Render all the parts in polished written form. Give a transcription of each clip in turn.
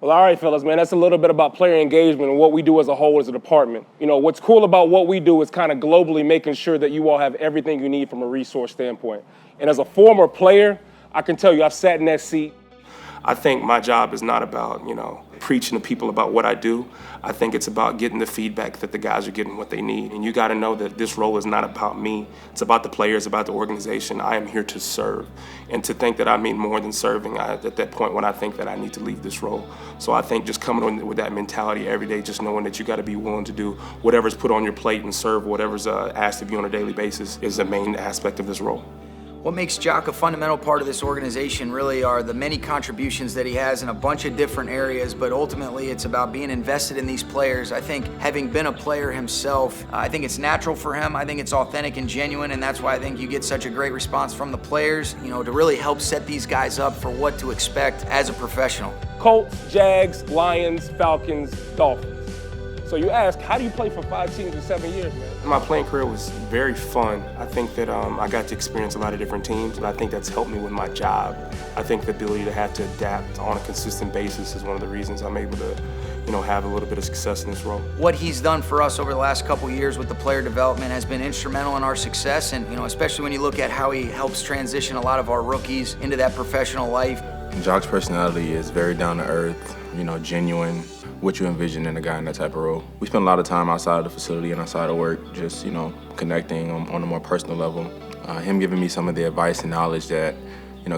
Well, all right, fellas, man, that's a little bit about player engagement and what we do as a whole as a department. You know, what's cool about what we do is kind of globally making sure that you all have everything you need from a resource standpoint. And as a former player, I can tell you, I've sat in that seat. I think my job is not about, preaching to people about what I do. I think it's about getting the feedback that the guys are getting what they need. And you got to know that this role is not about me. It's about the players, about the organization. I am here to serve. And to think that I mean more than serving, at that point when I think that I need to leave this role. So I think just coming on with that mentality every day, just knowing that you got to be willing to do whatever's put on your plate and serve whatever's asked of you on a daily basis is the main aspect of this role. What makes Jock a fundamental part of this organization really are the many contributions that he has in a bunch of different areas, but ultimately it's about being invested in these players. I think having been a player himself, I think it's natural for him. I think it's authentic and genuine, and that's why I think you get such a great response from the players, to really help set these guys up for what to expect as a professional. Colts, Jags, Lions, Falcons, Dolphins. So you ask, how do you play for 5 teams in 7 years, man? My playing career was very fun. I think that I got to experience a lot of different teams, and I think that's helped me with my job. I think the ability to have to adapt on a consistent basis is one of the reasons I'm able to, have a little bit of success in this role. What he's done for us over the last couple years with the player development has been instrumental in our success, and especially when you look at how he helps transition a lot of our rookies into that professional life. Jock's personality is very down to earth, genuine, what you envision in a guy in that type of role. We spend a lot of time outside of the facility and outside of work, just, connecting on a more personal level. Him giving me some of the advice and knowledge that,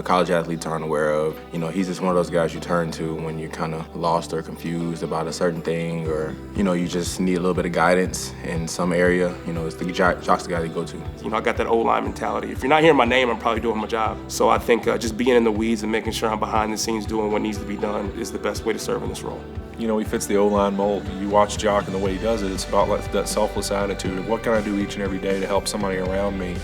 college athletes aren't aware of. He's just one of those guys you turn to when you're kind of lost or confused about a certain thing, or, you just need a little bit of guidance in some area. It's Jock's the guy to go to. I got that O-line mentality. If you're not hearing my name, I'm probably doing my job. So I think just being in the weeds and making sure I'm behind the scenes doing what needs to be done is the best way to serve in this role. He fits the O-line mold. You watch Jock and the way he does it, it's about that selfless attitude of what can I do each and every day to help somebody around me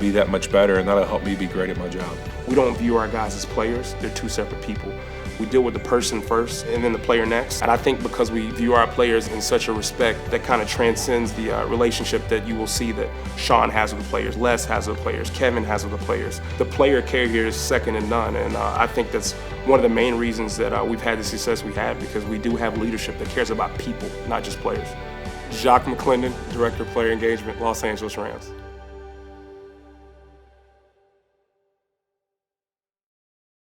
be that much better, and that'll help me be great at my job. We don't view our guys as players. They're two separate people. We deal with the person first and then the player next. And I think because we view our players in such a respect that kind of transcends the relationship that you will see that Sean has with the players, Les has with the players, Kevin has with the players. The player care here is second to none, and I think that's one of the main reasons that we've had the success we have, because we do have leadership that cares about people, not just players. Jacques McClendon, Director of Player Engagement, Los Angeles Rams.